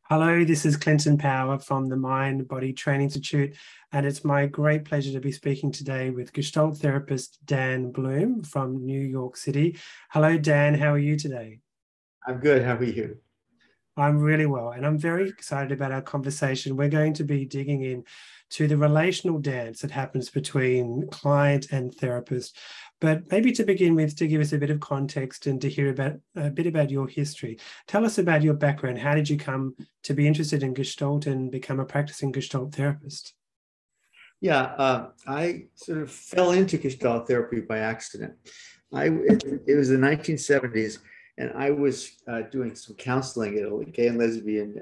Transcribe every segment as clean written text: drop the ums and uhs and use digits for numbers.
Hello, this is Clinton Power from the Mind Body Training Institute, and it's my great pleasure to be speaking today with Gestalt therapist Dan Bloom from New York City. Hello, Dan. How are you today? I'm good. How are you? I'm really well, and I'm very excited about our conversation. We're going to be digging in to the relational dance that happens between client and therapist. But maybe to begin with, to give us a bit of context and to hear about a bit about your history. Tell us about your background. How did you come to be interested in Gestalt and become a practicing Gestalt therapist? I sort of fell into Gestalt therapy by accident. It was the 1970s, and I was doing some counseling at a gay and lesbian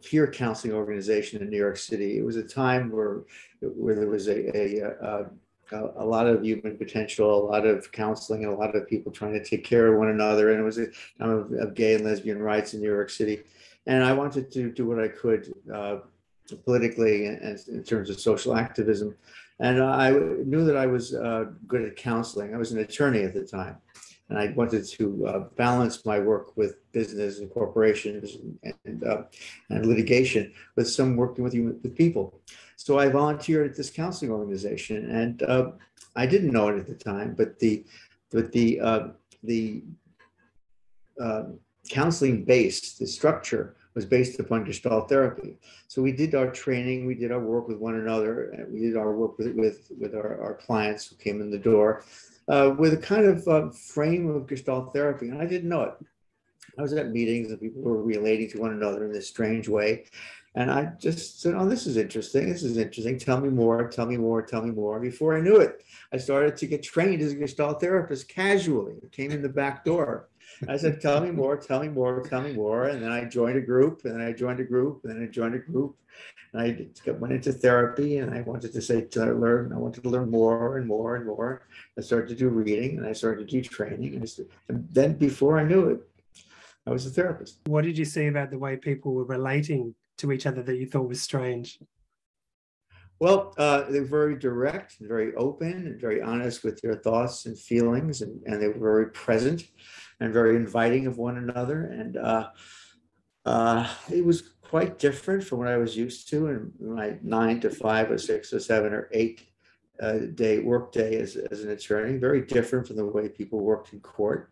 peer counseling organization in New York City. It was a time where there was a lot of human potential, a lot of counseling, and a lot of people trying to take care of one another. And it was a time of gay and lesbian rights in New York City. And I wanted to do what I could politically and in terms of social activism. And I knew that I was good at counseling. I was an attorney at the time. And I wanted to balance my work with business and corporations and litigation with some working with people. So I volunteered at this counseling organization, and I didn't know it at the time, but the counseling base, the structure was based upon Gestalt therapy. So we did our training, we did our work with one another, and we did our work with our clients who came in the door with a kind of frame of Gestalt therapy. And I didn't know it. I was at meetings and people were relating to one another in this strange way. And I just said, oh, this is interesting. This is interesting. Tell me more, tell me more, tell me more. Before I knew it, I started to get trained as a Gestalt therapist casually. It came in the back door. I said, tell me more, tell me more, tell me more. And then I joined a group, and then I joined a group, and then I joined a group. And I went into therapy, and I wanted I wanted to learn more and more and more. I started to do reading, and I started to do training. And then before I knew it, I was a therapist. What did you see about the way people were relating to each other that you thought was strange? Well, they're very direct and very open and very honest with their thoughts and feelings, and they were very present and very inviting of one another. And it was quite different from what I was used to in my 9 to 5 or 6 or 7 or 8 day workday as an attorney, very different from the way people worked in court.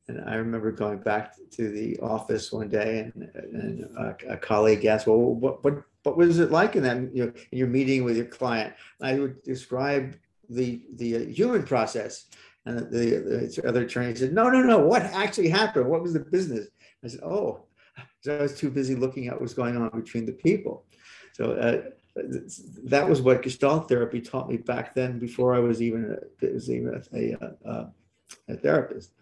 And I remember going back to the office one day, and a colleague asked, "Well, what was it like in that, in your meeting with your client?" And I would describe the human process, and the other attorney said, "No, no, no. What actually happened? What was the business?" I said, "Oh," so I was too busy looking at what was going on between the people. So that was what Gestalt therapy taught me back then, before I was even a therapist.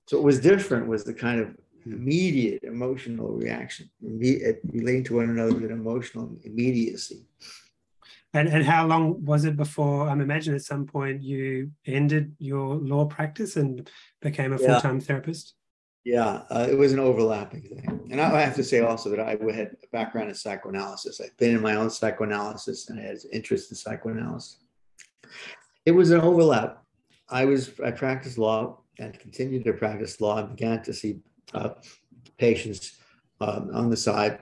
So what was different was the kind of immediate emotional reaction, relating to one another with emotional immediacy. And how long was it before, I'm imagining at some point you ended your law practice and became a Yeah, full-time therapist? yeah, it was an overlapping thing. And I have to say also that I had a background in psychoanalysis. I've been in my own psychoanalysis, and I had interest in psychoanalysis. It was an overlap. I practiced law and continued to practice law, and began to see patients on the side.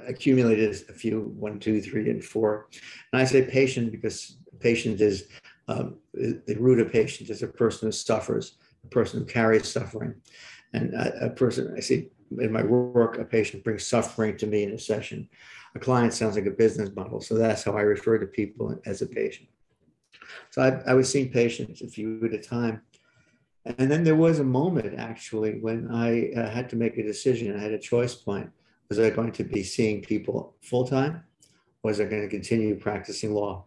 Accumulated a few, 1, 2, 3, and 4. And I say patient because patient is the root of patient is a person who suffers, a person who carries suffering. And a person, I see in my work, a patient brings suffering to me in a session. A client sounds like a business model. So that's how I refer to people as a patient. So I was seeing patients a few at a time. And then there was a moment, actually, when I had to make a decision. I had a choice point. Was I going to be seeing people full time? Or was I going to continue practicing law?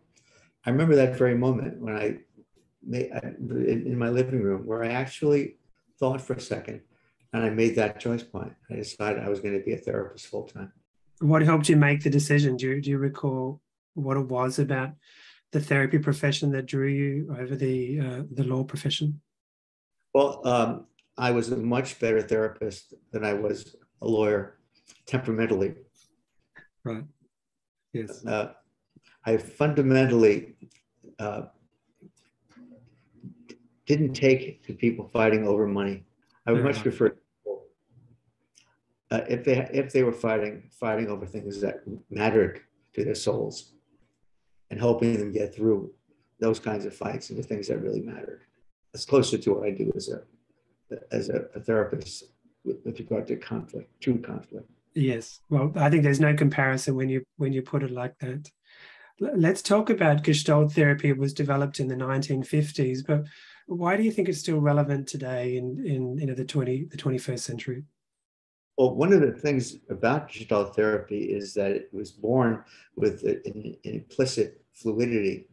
I remember that very moment when in my living room, where I actually thought for a second, and I made that choice point. I decided I was going to be a therapist full time. What helped you make the decision? Do you recall what it was about the therapy profession that drew you over the law profession? Well, I was a much better therapist than I was a lawyer, temperamentally. Right. Yes. I fundamentally didn't take to people fighting over money. I would much prefer people if they were fighting over things that mattered to their souls, and helping them get through those kinds of fights into things that really mattered. That's closer to what I do as a therapist with regard to conflict, true conflict. Yes. Well, I think there's no comparison when you put it like that. Let's talk about Gestalt therapy. It was developed in the 1950s, but why do you think it's still relevant today in the 21st century? Well, one of the things about Gestalt therapy is that it was born with an implicit fluidity.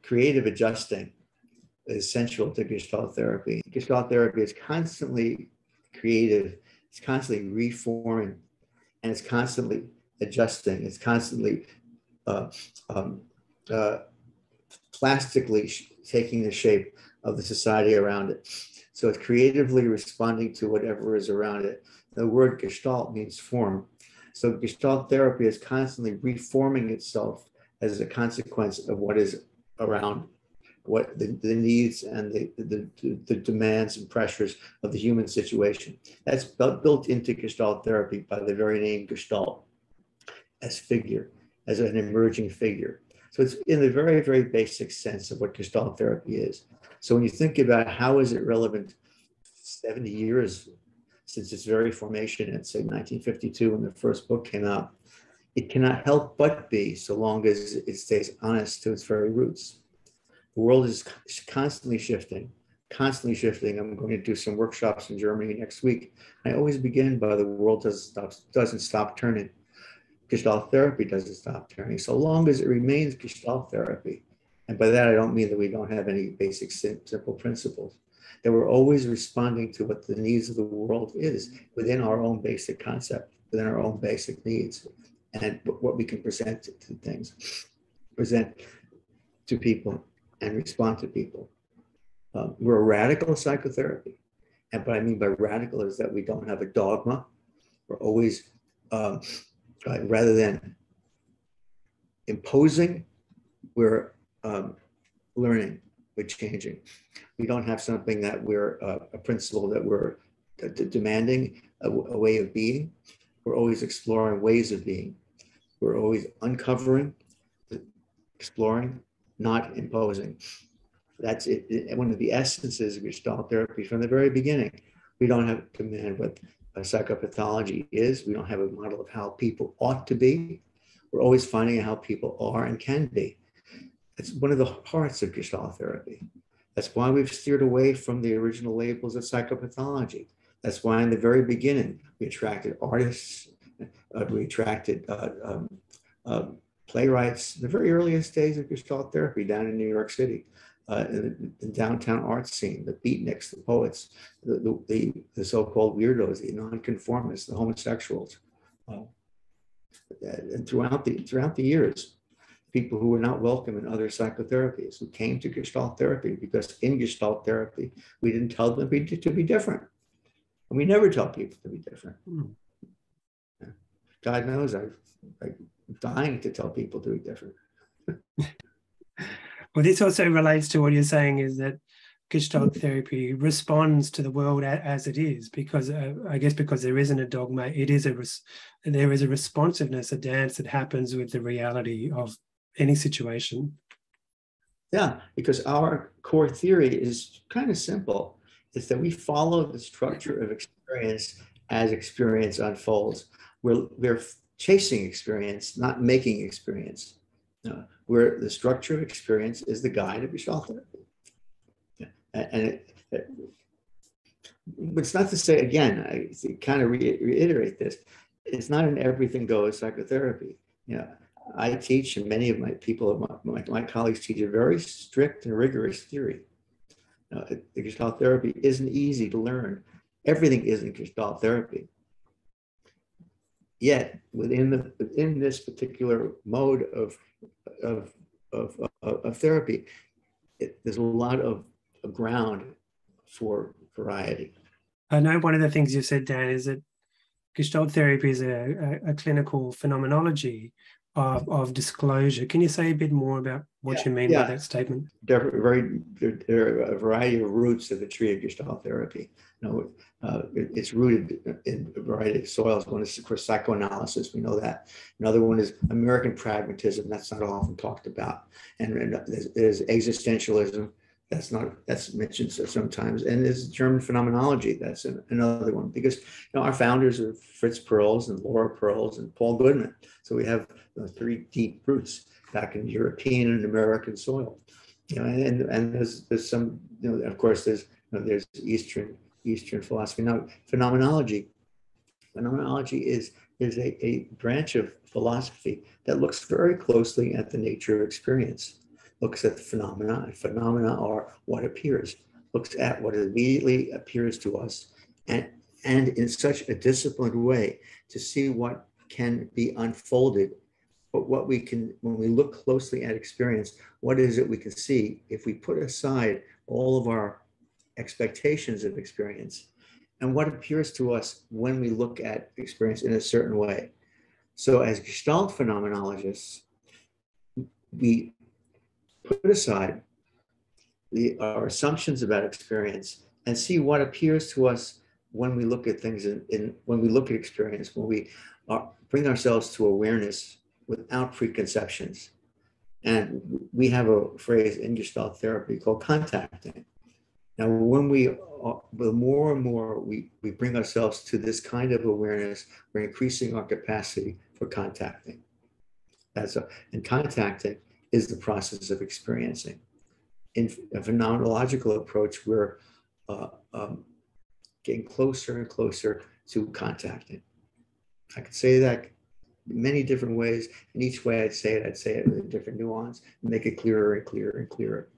Creative adjusting is central to Gestalt therapy. Gestalt therapy is constantly creative, it's constantly reforming, and it's constantly adjusting. It's constantly plastically taking the shape of the society around it. So it's creatively responding to whatever is around it. The word gestalt means form. So Gestalt therapy is constantly reforming itself as a consequence of what is around, what the needs and the demands and pressures of the human situation. That's built into Gestalt therapy by the very name Gestalt, as figure, as an emerging figure. So it's in the very, very basic sense of what Gestalt therapy is. So when you think about how is it relevant 70 years since its very formation in, say, 1952, when the first book came out, it cannot help but be, so long as it stays honest to its very roots. The world is constantly shifting, constantly shifting. I'm going to do some workshops in Germany next week. I always begin by the world doesn't stop turning. Gestalt therapy doesn't stop turning, so long as it remains Gestalt therapy. And by that, I don't mean that we don't have any basic simple principles, that we're always responding to what the needs of the world is within our own basic concept, within our own basic needs, and what we can present to things, present to people and respond to people. We're a radical psychotherapy. And what I mean by radical is that we don't have a dogma. We're always, rather than imposing, we're learning, we're changing. We don't have something that we're a principle that we're demanding, a way of being. We're always exploring ways of being. We're always uncovering, exploring, not imposing. That's it. One of the essences of Gestalt therapy from the very beginning. We don't have to demand what psychopathology is. We don't have a model of how people ought to be. We're always finding out how people are and can be. It's one of the hearts of Gestalt therapy. That's why we've steered away from the original labels of psychopathology. That's why in the very beginning, we attracted artists, we attracted playwrights, the very earliest days of Gestalt therapy down in New York City, in the downtown art scene, the beatniks, the poets, the so-called weirdos, the nonconformists, the homosexuals. And throughout the years, people who were not welcome in other psychotherapies, who came to Gestalt therapy, because in Gestalt therapy, we didn't tell them to be different. And we never tell people to be different. God knows I'm dying to tell people to be different. Well, this also relates to what you're saying, is that Gestalt therapy responds to the world as it is, because I guess because there isn't a dogma, there is a responsiveness, a dance that happens with the reality of any situation. Yeah, because our core theory is kind of simple. It's that we follow the structure of experience as experience unfolds. We're chasing experience, not making experience. Where the structure of experience is the guide of Gestalt therapy. And it's not to say, again, I kind of reiterate this, it's not an everything goes psychotherapy. I teach, and many of my people, my colleagues teach a very strict and rigorous theory. The Gestalt therapy isn't easy to learn. Everything isn't Gestalt therapy. Yet within this particular mode of therapy, there's a lot of ground for variety. I know one of the things you said, Dan, is that Gestalt therapy is a clinical phenomenology of disclosure. Can you say a bit more about what you mean by that statement? There are a variety of roots of the tree of Gestalt therapy. It's rooted in a variety of soils. One is, of course, psychoanalysis. We know that. Another one is American pragmatism. That's not often talked about. And there's existentialism. That's mentioned sometimes. And there's German phenomenology. That's another one, because our founders are Fritz Perls and Laura Perls and Paul Goodman. So we have three deep roots back in European and American soil. And there's some, of course, there's Eastern philosophy. Now, phenomenology is a branch of philosophy that looks very closely at the nature of experience, looks at the phenomena, and phenomena are what appears, looks at what immediately appears to us, and in such a disciplined way to see what can be unfolded, but what we can, when we look closely at experience, what is it we can see if we put aside all of our expectations of experience and what appears to us when we look at experience in a certain way. So as Gestalt phenomenologists, we put aside our assumptions about experience and see what appears to us when we look at things when we look at experience, when we bring ourselves to awareness without preconceptions. And we have a phrase in Gestalt therapy called contacting. Now, when the more and more we bring ourselves to this kind of awareness, we're increasing our capacity for contacting. And contacting is the process of experiencing. In a phenomenological approach, we're getting closer and closer to contacting. I could say that many different ways, and each way I'd say it with a different nuance, and make it clearer and clearer and clearer.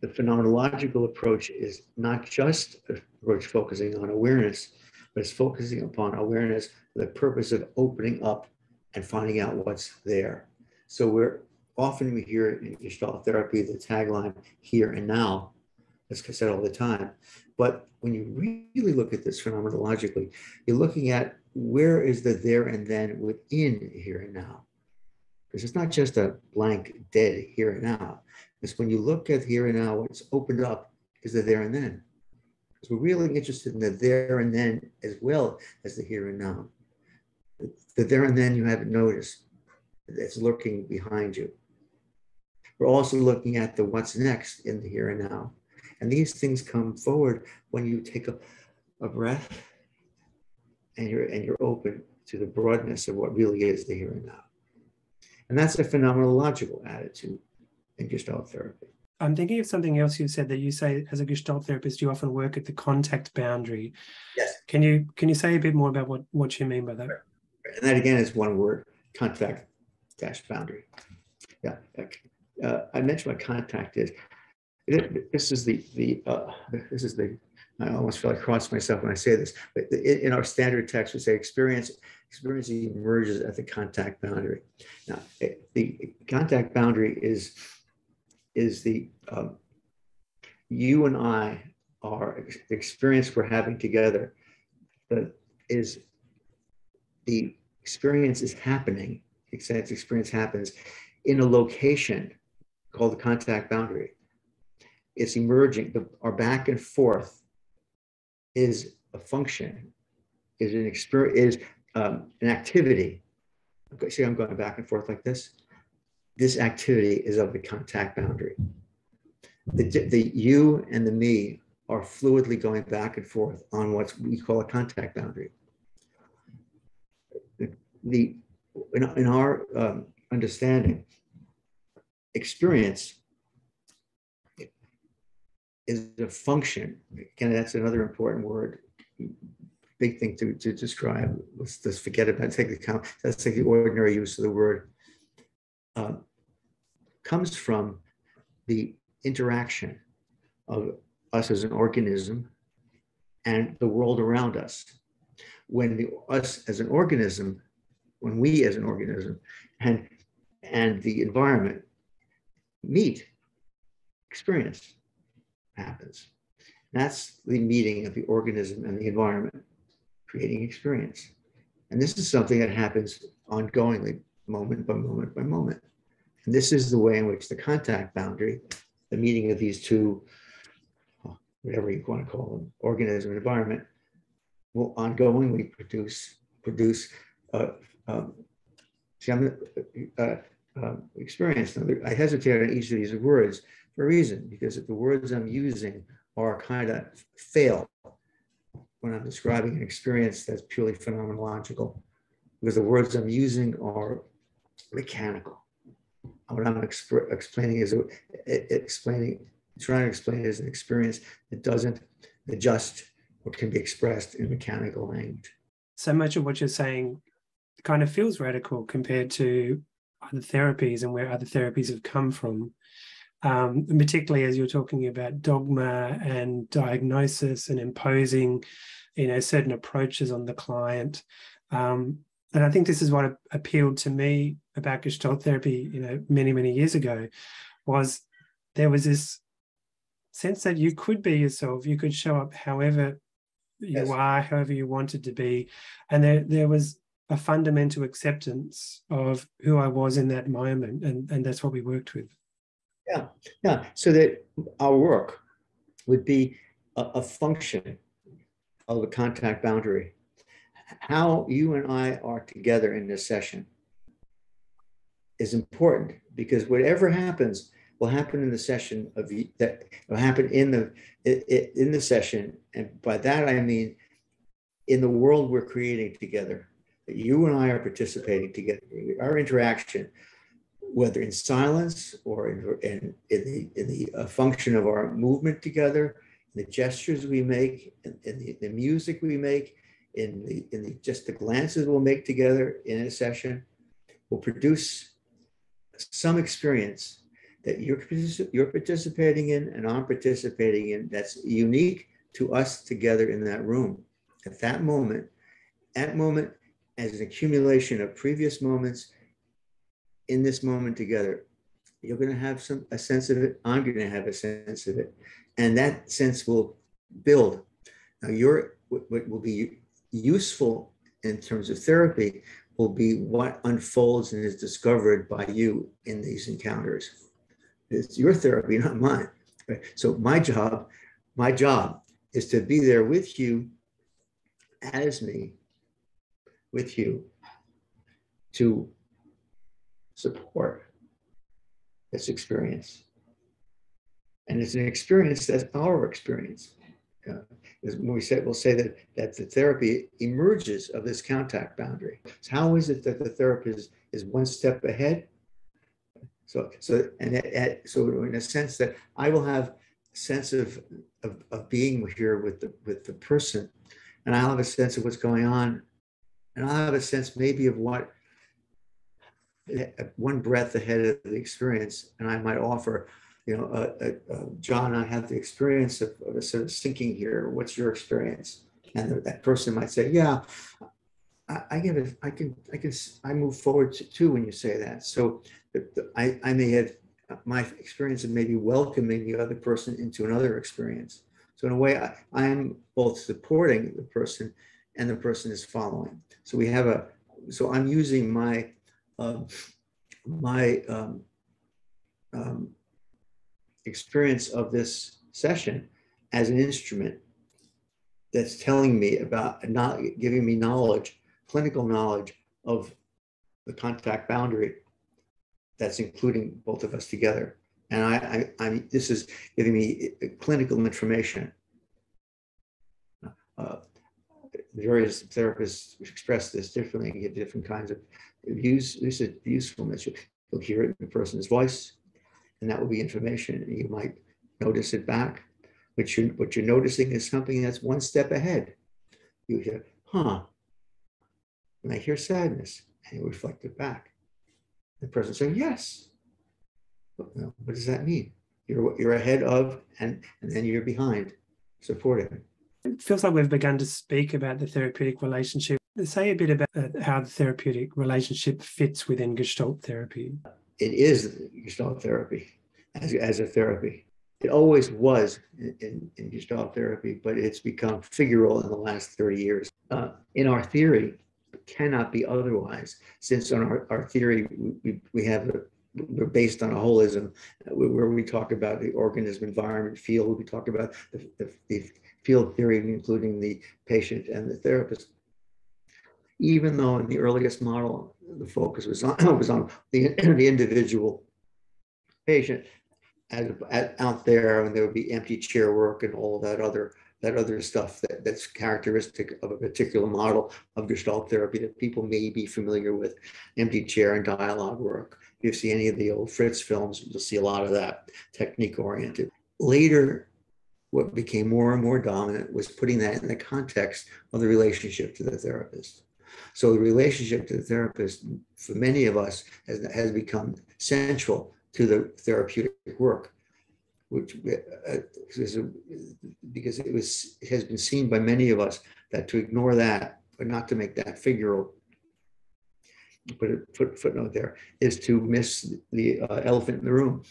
The phenomenological approach is not just an approach focusing on awareness, but it's focusing upon awareness for the purpose of opening up and finding out what's there. So we hear in Gestalt therapy the tagline, here and now, as I said all the time. But when you really look at this phenomenologically, you're looking at where is the there and then within here and now. Because it's not just a blank, dead here and now. It's when you look at here and now, what's opened up is the there and then. Because we're really interested in the there and then as well as the here and now. The there and then you haven't noticed. It's lurking behind you. We're also looking at the what's next in the here and now. And these things come forward when you take a breath and you're open to the broadness of what really is the here and now. And that's a phenomenological attitude in Gestalt therapy. I'm thinking of something else you said, that you say as a Gestalt therapist, you often work at the contact boundary. Yes. Can you say a bit more about what you mean by that? And that again is one word, contact-boundary. Yeah. I mentioned what contact is. This is the I almost feel like I cross myself when I say this, but in our standard text, we say experience emerges at the contact boundary. Now, the contact boundary is the you and I are experience we're having together. The experience is happening. Experience happens in a location called the contact boundary. It's emerging. Our back and forth is a function, is an experience, is an activity. Okay, see, I'm going back and forth like this. This activity is of the contact boundary. The you and the me are fluidly going back and forth on what we call a contact boundary. In our understanding, experience is a function. Again, that's another important word, big thing to describe. Let's just forget about it. Let's take the ordinary use of the word. Comes from the interaction of us as an organism and the world around us. When we as an organism and the environment meet, experience happens. That's the meeting of the organism and the environment, creating experience. And this is something that happens ongoingly, moment by moment by moment. And this is the way in which the contact boundary, the meeting of these two whatever you want to call them, organism, environment, will ongoingly produce uh, um, experience. Now, I hesitate on each of these words for a reason, because if the words I'm using are kind of fail when I'm describing an experience that's purely phenomenological, because the words I'm using are mechanical. What I'm explaining is trying to explain is an experience that doesn't adjust or can be expressed in mechanical language. So much of what you're saying kind of feels radical compared to other therapies and where other therapies have come from. Particularly as you're talking about dogma and diagnosis and imposing, certain approaches on the client. And I think this is what appealed to me about Gestalt therapy, many, many years ago, was there was this sense that you could be yourself, you could show up however you are, however you wanted to be. And there was a fundamental acceptance of who I was in that moment. And that's what we worked with. Yeah. So that our work would be a function of a contact boundary. How you and I are together in this session is important, because whatever happens will happen in the session that will happen in the session, and by that I mean in the world we're creating together. That you and I are participating together. Our interaction, whether in silence or in the function of our movement together, in the gestures we make, in the music we make, in just the glances we'll make together in a session, will produce some experience that you're participating in and I'm participating in, that's unique to us together in that room. At that moment, as an accumulation of previous moments in this moment together, you're going to have a sense of it. I'm going to have a sense of it. And that sense will build. Now, what will be useful in terms of therapy will be what unfolds and is discovered by you in these encounters. It's your therapy, not mine. Right? So my job is to be there with you, as me, with you, to support this experience. And it's an experience that's our experience. When we'll say that the therapy emerges of this contact boundary. So how is it that the therapist is one step ahead? So in a sense that I will have a sense of being here with the person, and I'll have a sense of what's going on, and I'll have a sense maybe of what one breath ahead of the experience, and I might offer, John, I have the experience of a sort of sinking here. What's your experience? And that person might say, yeah, I move forward too when you say that. So I may have my experience of maybe welcoming the other person into another experience. So in a way, I'm both supporting the person and the person is following. So so I'm using my experience of this session as an instrument that's telling me about, not giving me knowledge, clinical knowledge of the contact boundary that's including both of us together. And this is giving me clinical information. Various therapists express this differently and give different kinds of usefulness. You'll hear it in the person's voice, and that will be information. You might notice it back. What you're noticing is something that's one step ahead. You hear, huh? And I hear sadness, and you reflect it back. The person says, yes. What does that mean? You're ahead of, and then you're behind, supporting. It feels like we've begun to speak about the therapeutic relationship. Say a bit about how the therapeutic relationship fits within Gestalt therapy. It is Gestalt therapy as a therapy. It always was in Gestalt therapy, but it's become figural in the last 30 years. In our theory, it cannot be otherwise, since on our theory, we have we're based on a holism where we talk about the organism, environment, field. We talk about the field theory, including the patient and the therapist. Even though in the earliest model, the focus was on the individual patient out there, and there would be empty chair work and all that other stuff that's characteristic of a particular model of Gestalt therapy that people may be familiar with, empty chair and dialogue work. If you see any of the old Fritz films, you'll see a lot of that, technique oriented. Later, what became more and more dominant was putting that in the context of the relationship to the therapist. So the relationship to the therapist, for many of us, has become central to the therapeutic work, which because it has been seen by many of us that to ignore that, or not to make that figural, put a footnote there, is to miss the elephant in the room.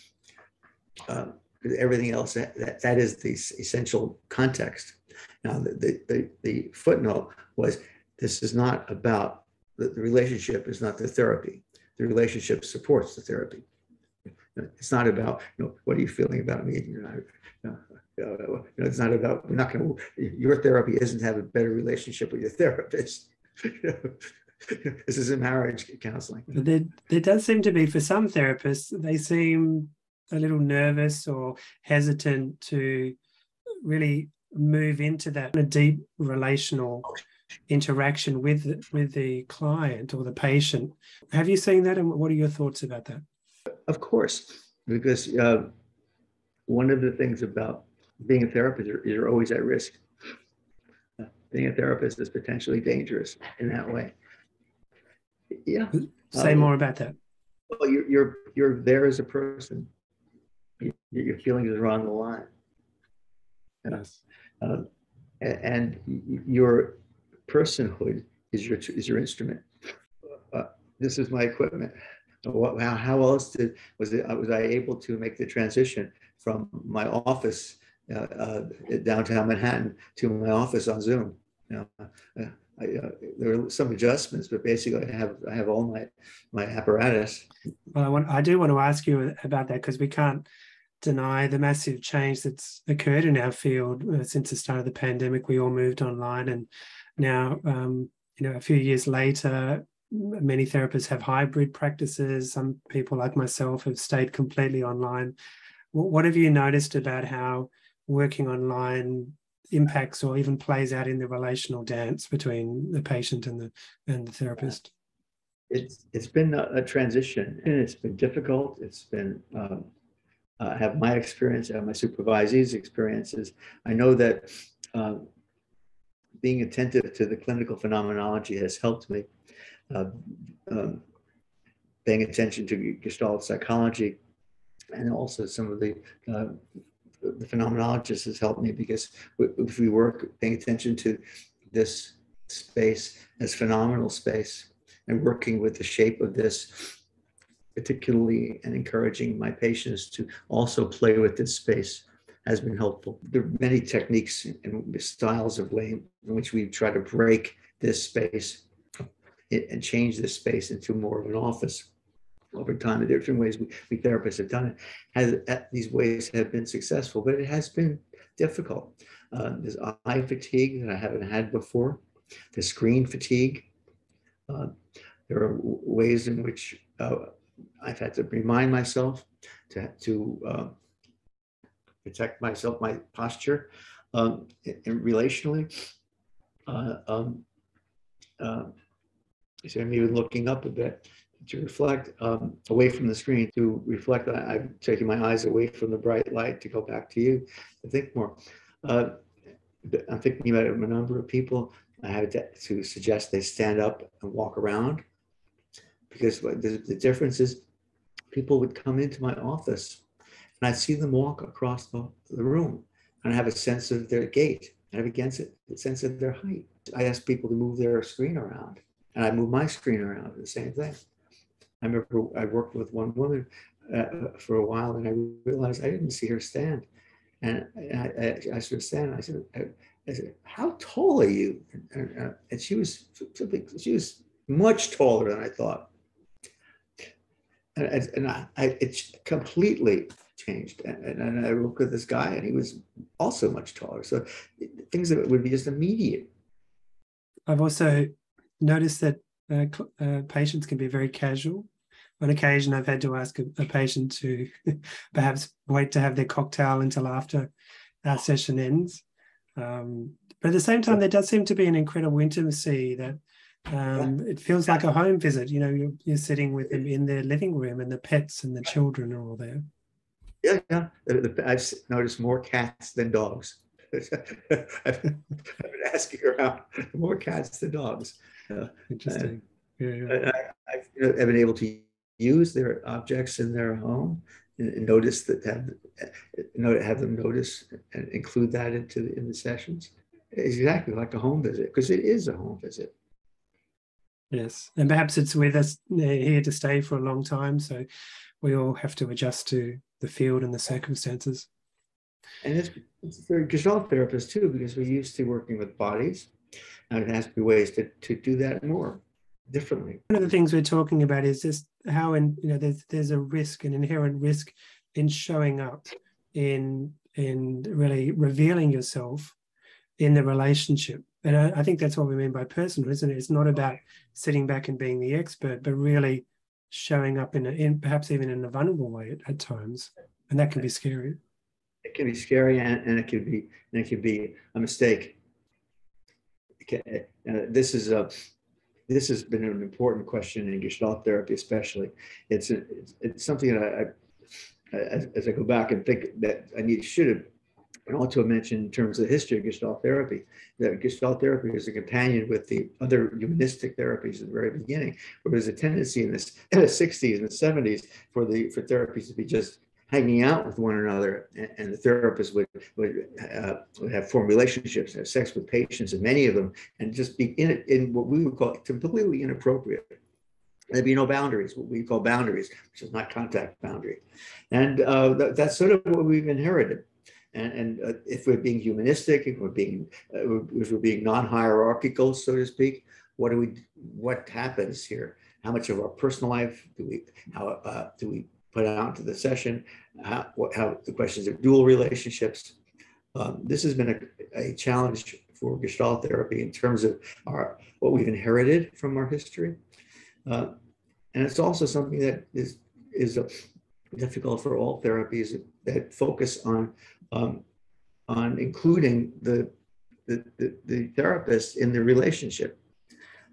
Everything else, that is the essential context. Now, the footnote was, this is not about, the relationship is not the therapy. The relationship supports the therapy. It's not about, what are you feeling about me? It's not about, we're not going to, your therapy isn't to have a better relationship with your therapist. This is a marriage counseling. There does seem to be, for some therapists, they seem a little nervous or hesitant to really move into that deep relational interaction with the client or the patient. Have you seen that, and what are your thoughts about that? Of course, because one of the things about being a therapist is you're always at risk. Being a therapist is potentially dangerous in that way. Yeah. Say more about that. Well, you're there as a person. Your feelings are on the line. Yes. And your personhood is your instrument. This is my equipment. How else was I able to make the transition from my office downtown Manhattan to my office on Zoom? There were some adjustments, but basically I have all my apparatus. Well, I do want to ask you about that, because we can't deny the massive change that's occurred in our field since the start of the pandemic. We all moved online, and now a few years later, many therapists have hybrid practices. Some people like myself have stayed completely online. What have you noticed about how working online impacts or even plays out in the relational dance between the patient and the therapist? It's been a transition, and it's been difficult. It's been I have my experience, I have my supervisees' experiences. I know that being attentive to the clinical phenomenology has helped me. Paying attention to Gestalt psychology, and also some of the phenomenologists has helped me, because if we work paying attention to this space as phenomenal space and working with the shape of this, particularly, and encouraging my patients to also play with this space, has been helpful. There are many techniques and styles of way in which we try to break this space and change this space into more of an office over time. The different ways we therapists have done it, these ways have been successful, but it has been difficult. There's eye fatigue that I haven't had before. There's screen fatigue. There are ways in which I've had to remind myself to protect myself, my posture, and relationally. So I'm even looking up a bit to reflect away from the screen, to reflect. I'm taking my eyes away from the bright light to go back to you, to think more. I'm thinking about a number of people. I had to suggest they stand up and walk around, because the difference is people would come into my office and I'd see them walk across the room, and I have a sense of their gait. I have a sense of their height. I ask people to move their screen around, and I move my screen around, the same thing. I remember I worked with one woman for a while, and I realized I didn't see her stand. And I sort of stand, and I said, how tall are you? And she was much taller than I thought. It's completely changed. And I worked with this guy, and he was also much taller. So things that would be just immediate. I've also noticed that patients can be very casual. On occasion, I've had to ask a patient to perhaps wait to have their cocktail until after our session ends. But at the same time, there does seem to be an incredible intimacy that it feels like a home visit. You know, you're sitting with them in their living room, and the pets and the children are all there. Yeah, yeah. I've noticed more cats than dogs. I've been asking around, more cats than dogs. Interesting. I've been able to use their objects in their home and notice that, have them notice and include that in the sessions. It's exactly like a home visit, because it is a home visit. Yes, and perhaps it's with us here to stay for a long time, so we all have to adjust to the field and the circumstances. And it's for gestalt therapists too, because we're used to working with bodies, and it has to be ways to do that more differently. One of the things we're talking about is just how, there's a risk, an inherent risk in showing up, in really revealing yourself in the relationship. And I think that's what we mean by personal, isn't it? It's not about sitting back and being the expert, but really showing up in perhaps even in a vulnerable way at times, and that can be scary. It can be scary, and it can be a mistake. This has been an important question in Gestalt therapy, especially. It's something that as I go back and think that should have, and also mentioned in terms of the history of Gestalt therapy, that Gestalt therapy is a companion with the other humanistic therapies at the very beginning, where there's a tendency in the 60s and the 70s for therapies to be just hanging out with one another, and the therapist would have formed relationships, have sex with patients, and many of them, and just be in what we would call completely inappropriate. There'd be no boundaries, what we call boundaries, which is not contact boundary. And that's sort of what we've inherited. And if we're being humanistic, if we're being non-hierarchical, so to speak, what happens here? How much of our personal life do we put out into the session? How the questions of dual relationships. This has been a challenge for Gestalt therapy in terms of what we've inherited from our history. And it's also something that is difficult for all therapies that focus on including the therapist in the relationship,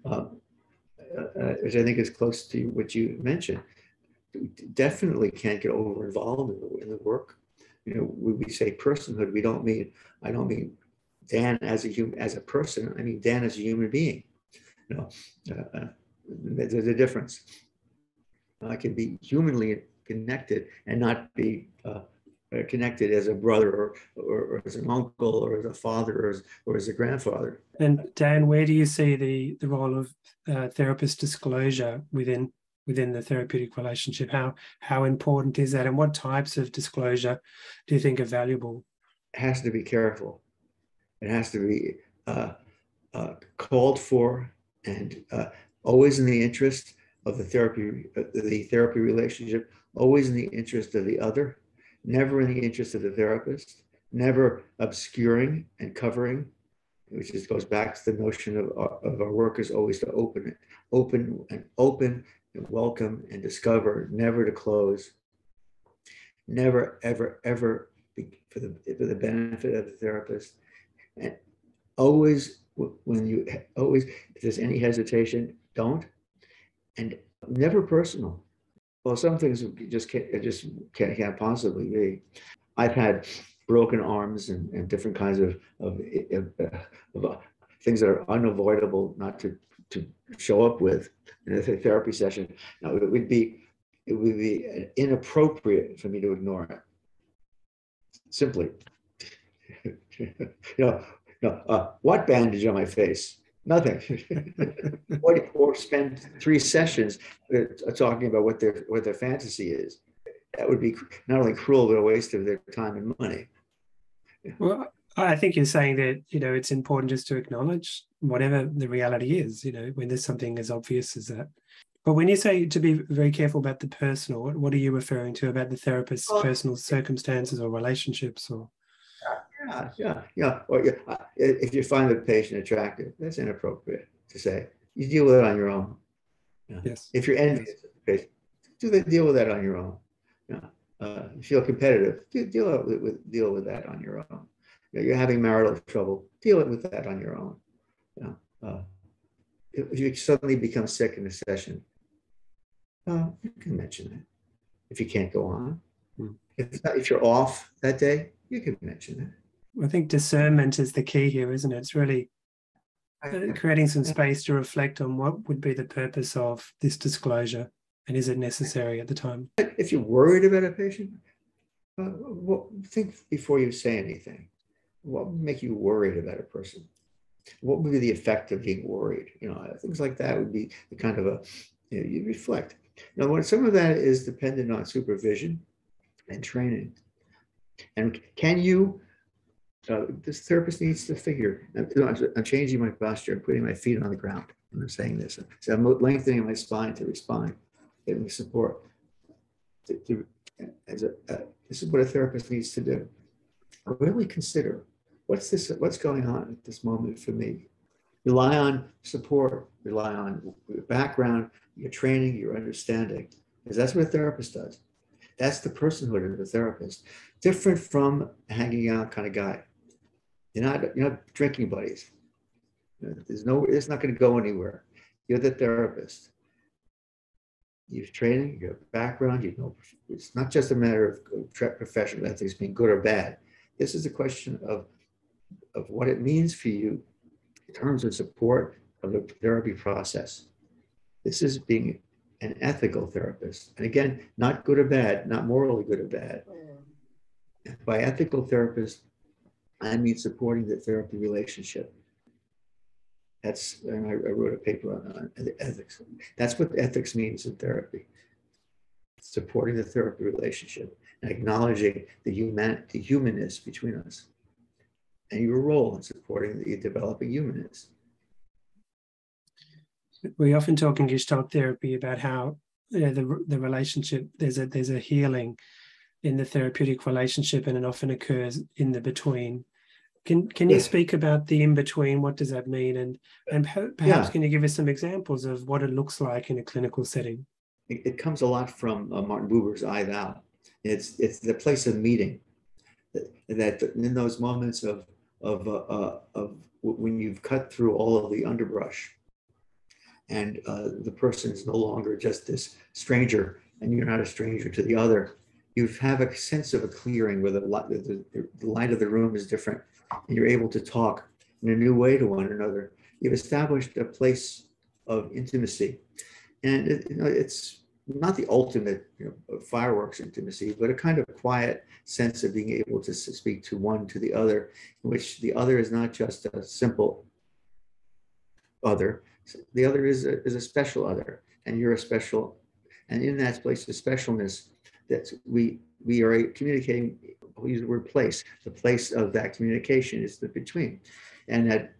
which I think is close to what you mentioned. We definitely can't get over involved in the work. When we say personhood, I don't mean Dan as a person. I mean Dan as a human being. There's a difference. I can be humanly connected and not be connected as a brother or as an uncle or as a father or as a grandfather. And Dan, where do you see the role of therapist disclosure within the therapeutic relationship? How important is that, and what types of disclosure do you think are valuable? It has to be careful. It has to be called for, and always in the interest of the therapy relationship, always in the interest of the other, never in the interest of the therapist, never obscuring and covering, which just goes back to the notion of our work is always to open and welcome and discover, never to close, never, ever, ever for the benefit of the therapist. And always, if there's any hesitation, don't. And never personal. Well, some things just can't possibly be. I've had broken arms and different kinds of things that are unavoidable not to show up with in a therapy session. Now, it would be inappropriate for me to ignore it. Simply, what bandage on my face? Nothing. Or spend 3 sessions talking about what their fantasy is. That would be not only cruel, but a waste of their time and money. Well, I think you're saying that, it's important just to acknowledge whatever the reality is, when there's something as obvious as that. But when you say to be very careful about the personal, what are you referring to about the therapist's personal circumstances or relationships? Or yeah. Or if you find the patient attractive, that's inappropriate to say. You deal with it on your own. Yeah. yes, If you're envious of the patient, deal with that on your own. Yeah. You feel competitive, deal with that on your own. You're having marital trouble, deal with that on your own. If you suddenly become sick in a session, you can mention it. If you can't go on, if you're off that day, you can mention it. I think discernment is the key here, isn't it? It's really creating some space to reflect on what would be the purpose of this disclosure, and is it necessary at the time? If you're worried about a patient, think before you say anything. What would make you worried about a person? What would be the effect of being worried? Things like that would be the kind of you reflect. Now, when some of that is dependent on supervision and training, and can you? This therapist needs to figure. I'm changing my posture. I'm putting my feet on the ground when I'm saying this. So I'm lengthening my spine to respond, giving support. This is what a therapist needs to do. Really consider what's going on at this moment for me. Rely on support, rely on your background, your training, your understanding, because that's what a therapist does. That's the personhood of the therapist. Different from a hanging out kind of guy. You're not drinking buddies. It's not going to go anywhere. You're the therapist. You have training, you have background, it's not just a matter of professional ethics being good or bad. This is a question of what it means for you in terms of support of the therapy process. This is being an ethical therapist. And again, not good or bad, not morally good or bad. By ethical therapist, I mean supporting the therapy relationship. And I wrote a paper on ethics. That's what ethics means in therapy. Supporting the therapy relationship and acknowledging the humanness between us and your role in supporting the developing humanness. We often talk in gestalt therapy about how the relationship, there's a healing in the therapeutic relationship, and it often occurs in the between. Can you speak about the in-between? What does that mean? And perhaps can you give us some examples of what it looks like in a clinical setting? It comes a lot from Martin Buber's I Thou. It's the place of meeting. That in those moments of when you've cut through all of the underbrush, and the person is no longer just this stranger, and you're not a stranger to the other. You have a sense of a clearing where the light of the room is different, and you're able to talk in a new way to one another. You've established a place of intimacy, and it's not the ultimate fireworks intimacy, but a kind of quiet sense of being able to speak to one to the other, in which the other is not just a simple other. The other is a special other, and you're a special, and in that place of specialness, that we are communicating. We'll use the word place. The place of that communication is the between, and that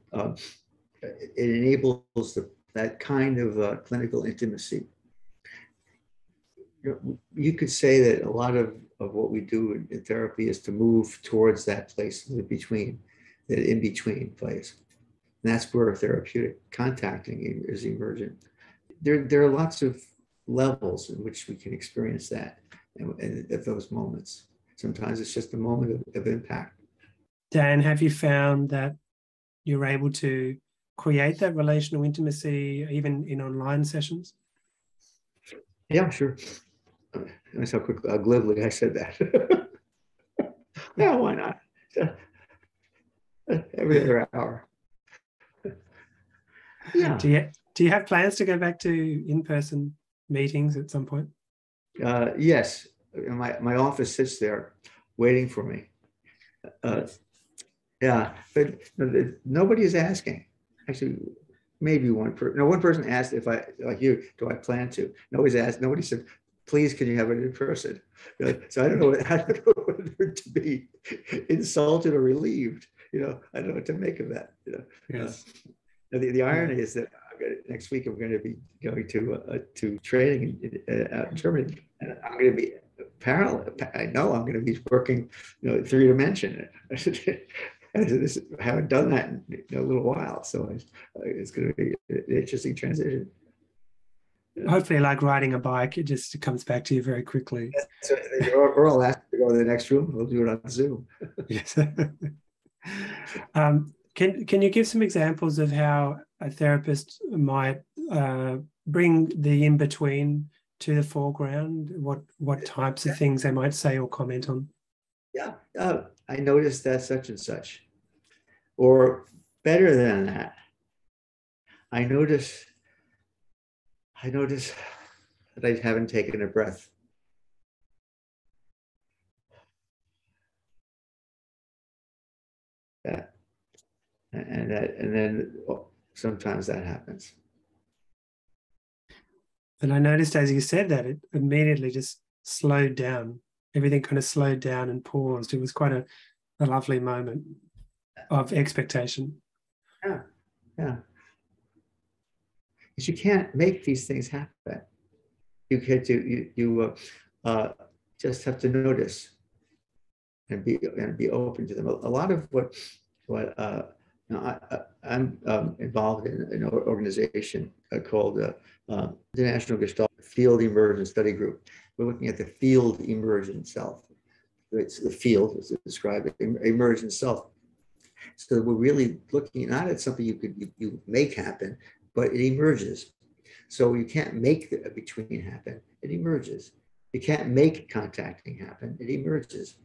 it enables that kind of clinical intimacy. You could say that a lot of what we do in therapy is to move towards that place in between, that in-between place. And that's where therapeutic contacting is emergent. There are lots of levels in which we can experience that and at those moments. Sometimes it's just a moment of impact. Dan, have you found that you're able to create that relational intimacy even in online sessions? Yeah, sure. Notice how quickly, how glibly I said that. Yeah, why not? Every other hour. Yeah. Do you have plans to go back to in-person meetings at some point? Yes. My office sits there waiting for me. Yeah, but nobody is asking. Actually, maybe one person. No, one person asked if I, like you, do I plan to? Nobody's asked. Nobody said, please, can you have it in person? So I don't know whether to be insulted or relieved. I don't know what to make of that. Yes. The irony is that next week I'm going to be going to training out in Germany, and I'm going to be parallel. I know I'm going to be working, three dimension. I haven't done that in a little while, so it's going to be an interesting transition. Hopefully, like riding a bike, it just comes back to you very quickly. So we're all asked to go to the next room. We'll do it on Zoom. Yes. Can you give some examples of how a therapist might bring the in-between to the foreground? What types of things they might say or comment on? Yeah, I noticed that such and such. Or better than that, I notice that I haven't taken a breath. That, and then sometimes that happens. And I noticed as you said that, it immediately just slowed down. Everything kind of slowed down and paused. It was quite a lovely moment of expectation. Yeah, yeah. Because you can't make these things happen. You just have to notice and be open to them. A lot of what I'm involved in an organization called International Gestalt Field Immersion Study Group. We're looking at the field immersion self. It's the field, as described, immersion self. So we're really looking not at something you make happen, but it emerges. So you can't make the between happen, it emerges. You can't make contacting happen, it emerges.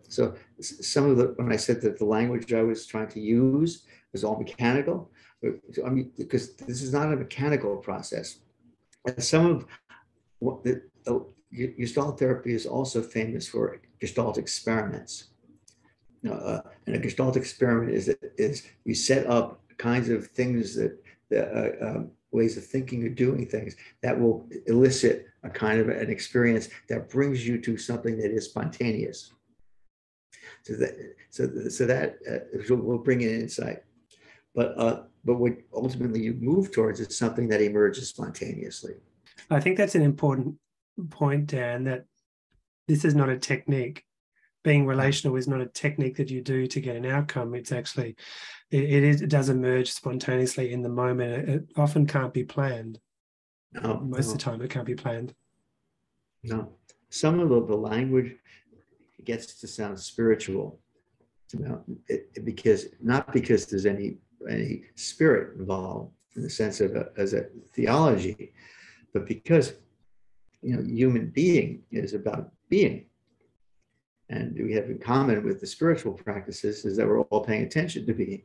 So some of when I said that the language I was trying to use was all mechanical, I mean, because this is not a mechanical process. And some of what the Gestalt therapy is also famous for Gestalt experiments. And a Gestalt experiment is you set up kinds of things that ways of thinking or doing things that will elicit a kind of an experience that brings you to something that is spontaneous. So that will bring in insight. But what ultimately you move towards is something that emerges spontaneously. I think that's an important point, Dan, that this is not a technique. Being relational is not a technique that you do to get an outcome. It's actually, it does emerge spontaneously in the moment. It often can't be planned. Most of the time it can't be planned. No. Some of the language gets to sound spiritual, because there's any spirit involved in the sense of as a theology, but because human being is about being. And we have in common with the spiritual practices is that we're all paying attention to being.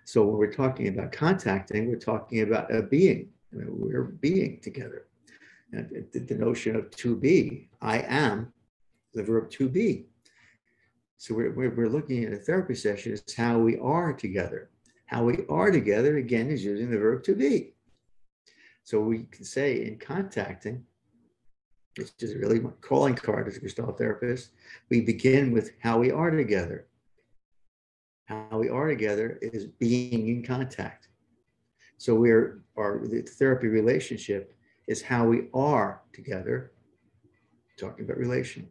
So when we're talking about contacting, we're talking about a being. We're being together. And the notion of to be, I am, the verb to be. So we're looking at a therapy session as how we are together. How we are together, again, is using the verb to be. So we can say in contacting, it's just really my calling card as a Gestalt therapist. We begin with how we are together. How we are together is being in contact. So the therapy relationship is how we are together, talking about relation.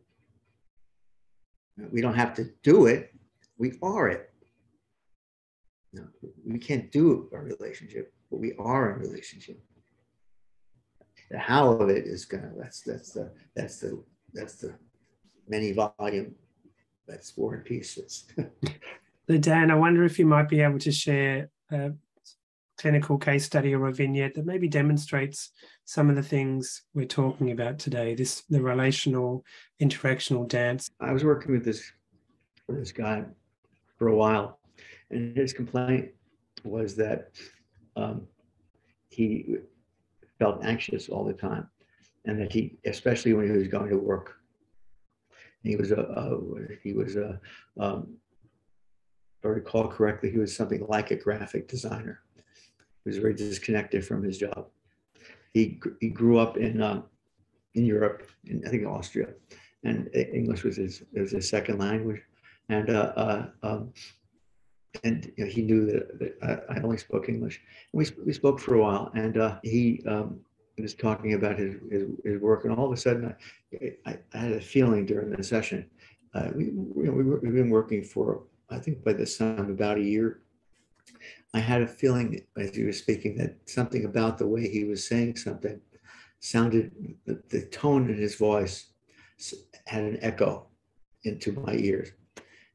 We don't have to do it, we are it. No, we can't do a relationship, but we are a relationship. The how of it is that's the many volume, that's War and Peace. So Dan, I wonder if you might be able to share a clinical case study or a vignette that maybe demonstrates some of the things we're talking about today, the relational, interactional dance. I was working with this guy for a while, and his complaint was that he felt anxious all the time, and that especially when he was going to work, he was if I recall correctly, he was something like a graphic designer. He was very disconnected from his job. He grew up in Europe, I think Austria, and English was his second language. And and he knew that I only spoke English. We spoke for a while, and he was talking about his work, and all of a sudden I had a feeling during the session. We've been working for, I think by this time, about a year. I had a feeling as he was speaking that something about the way he was saying something sounded, the tone in his voice had an echo into my ears.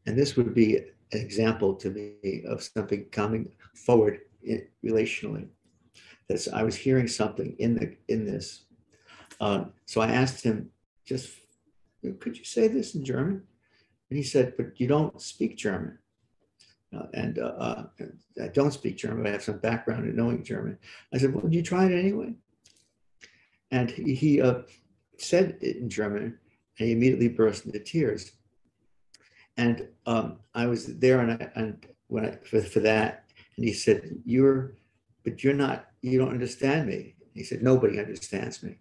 And this would be an example to me of something coming forward relationally. That I was hearing something in this. So I asked him, just, could you say this in German? And he said, but you don't speak German. And I don't speak German, but I have some background in knowing German. I said, well, did you try it anyway? And he said it in German, and he immediately burst into tears. And I was there, for that, and he said, you don't understand me. He said, nobody understands me.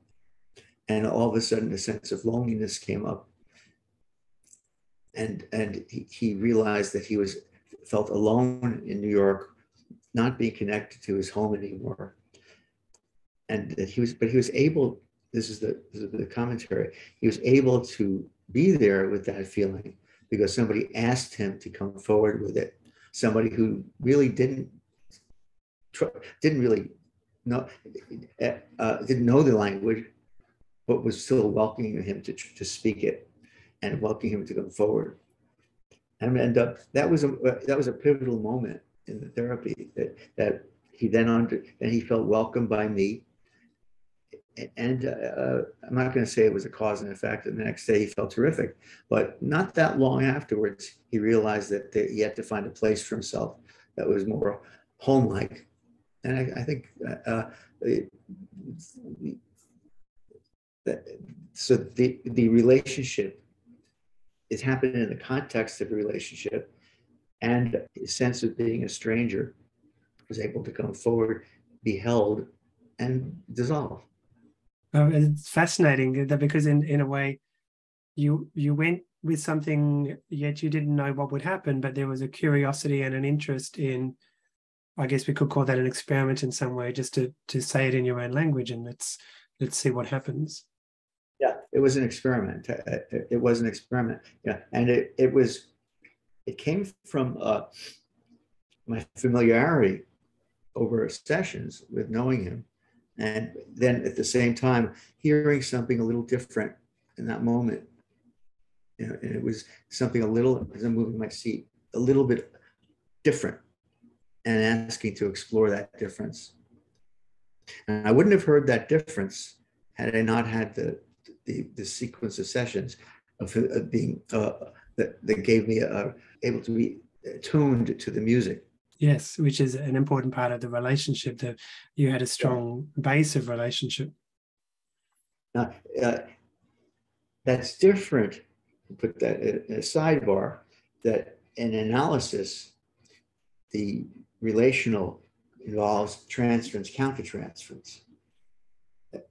And all of a sudden, a sense of loneliness came up, and he realized that he felt alone in New York, not being connected to his home anymore. And that he was able, this is the commentary, he was able to be there with that feeling because somebody asked him to come forward with it. Somebody who really didn't really know, didn't know the language, but was still welcoming him to speak it and welcoming him to come forward. And that was a pivotal moment in the therapy that he then he felt welcomed by me. And I'm not going to say it was a cause and effect. And the next day he felt terrific, but not that long afterwards, he realized that he had to find a place for himself that was more home-like. And I think so the relationship is happening in the context of a relationship, and a sense of being a stranger was able to come forward, be held, and dissolve. It's fascinating that because in a way, you went with something, yet you didn't know what would happen, but there was a curiosity and an interest in, I guess we could call that an experiment in some way, just to say it in your own language, and let's see what happens. Yeah, it was an experiment. It was an experiment. Yeah, and it came from my familiarity over sessions with knowing him, and then at the same time hearing something a little different in that moment. You know, and it was something a little, as I'm moving my seat, a little bit different, and asking to explore that difference. And I wouldn't have heard that difference had I not had the sequence of sessions of being that gave me able to be attuned to the music. Yes, which is an important part of the relationship, that you had a strong base of relationship. Now, that's different, put that in a sidebar, that in analysis, the relational involves transference, countertransference.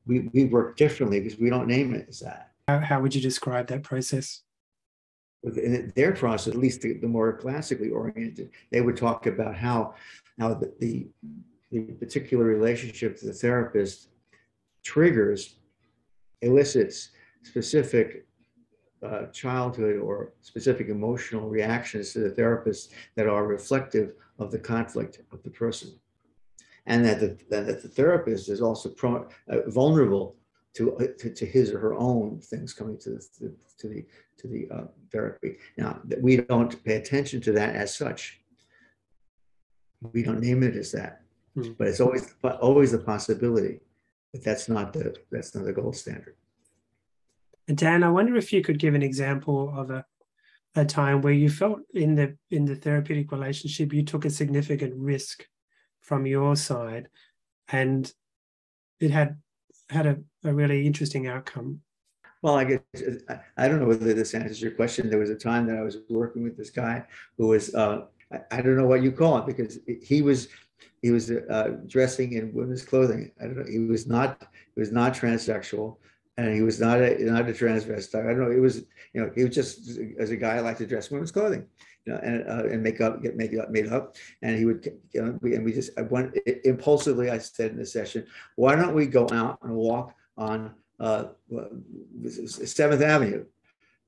We work differently because we don't name it as that. How would you describe that process? In their process, at least the more classically oriented, they would talk about how the particular relationship to the therapist elicits specific childhood or specific emotional reactions to the therapist that are reflective of the conflict of the person. And that the therapist is also vulnerable to his or her own things coming to the therapy. Now, we don't pay attention to that as such. We don't name it as that, but it's always the possibility. But that's not the gold standard. And Dan, I wonder if you could give an example of a time where you felt in the therapeutic relationship you took a significant risk from your side, and it had a really interesting outcome. Well, I don't know whether this answers your question. There was a time that I was working with this guy who was I don't know what you call it, because he was dressing in women's clothing. I don't know. He was not transsexual, and he was not a transvestite. I don't know. He was just, as a guy, I like to dress women's clothing, and make up, made up. And he would, and we just, impulsively, I said in the session, why don't we go out and walk on 7th Avenue?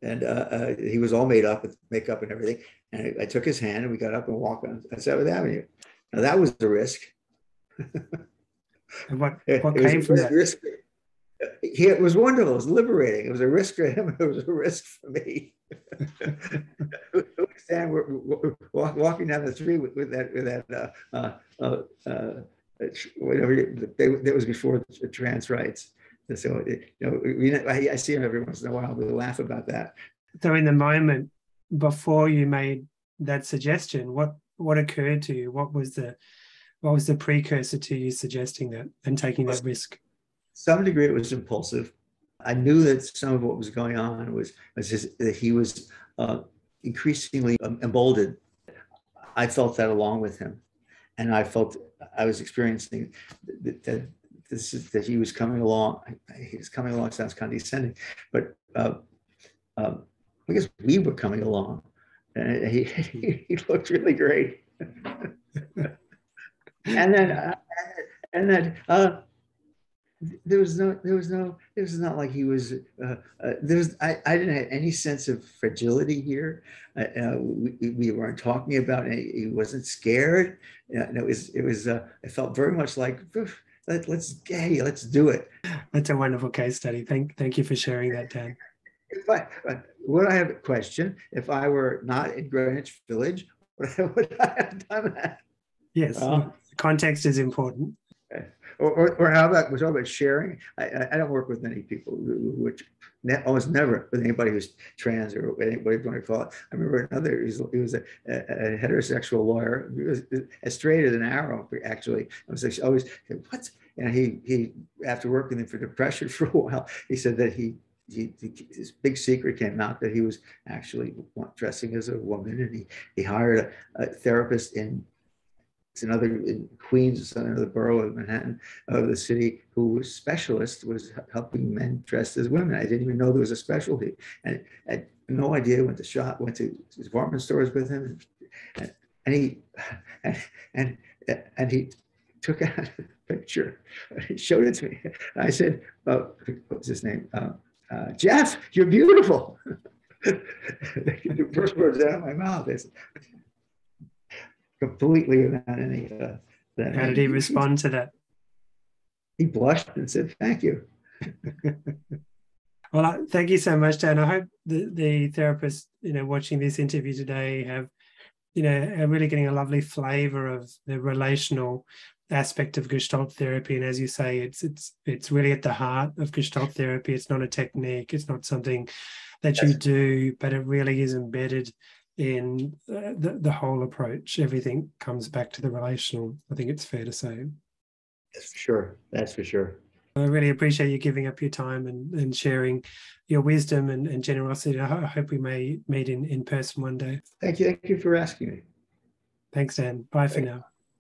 And he was all made up with makeup and everything. And I took his hand and we got up and walked on 7th Avenue. Now that was a risk. And what came from that? Risk. It was wonderful. It was liberating. It was a risk for him. It was a risk for me. We're walking down the street with that whatever that was before the trans rights. So I see him every once in a while. We laugh about that. So in the moment before you made that suggestion, what occurred to you? What was the precursor to you suggesting that and taking that risk? Some degree it was impulsive. I knew that some of what was going on was that he was increasingly emboldened. I felt that along with him, and I felt I was experiencing that he was coming along. His coming along sounds condescending, but I guess we were coming along, and he looked really great. and then there was not like he was I didn't have any sense of fragility here. We weren't talking about it. He wasn't scared. It was I felt very much like let's do it. That's a wonderful case study. Thank you for sharing that, Dan. Would I have a question? If I were not in Greenwich Village, would I have done that? Yes, context is important. Or how about, we're talking about sharing. I don't work with many people, which almost never with anybody who's trans or whatever you want to call it. I remember another, he was a heterosexual lawyer. He was as straight as an arrow, actually. I was like, always, what? And he after working for depression for a while, he said that his big secret came out that he was actually dressing as a woman, and he hired a therapist in Queens, another borough of Manhattan, of the city, who was specialist, was helping men dressed as women. I didn't even know there was a specialty, and I had no idea. Went to department stores with him, and he took out a picture. He showed it to me. I said, "What's his name? Jeff, you're beautiful." The first words out of my mouth is completely without any. How did he respond to that? He blushed and said, "Thank you." Well, thank you so much, Dan. I hope the therapists, watching this interview today have, are really getting a lovely flavor of the relational aspect of Gestalt therapy. And as you say, it's really at the heart of Gestalt therapy. It's not a technique. It's not something that you do, but it really is embedded in the whole approach. Everything comes back to the relational. I think it's fair to say. That's for sure. That's for sure. I really appreciate you giving up your time and sharing your wisdom and generosity. I hope we may meet in person one day. Thank you. Thank you for asking me. Thanks, Dan. Bye for now.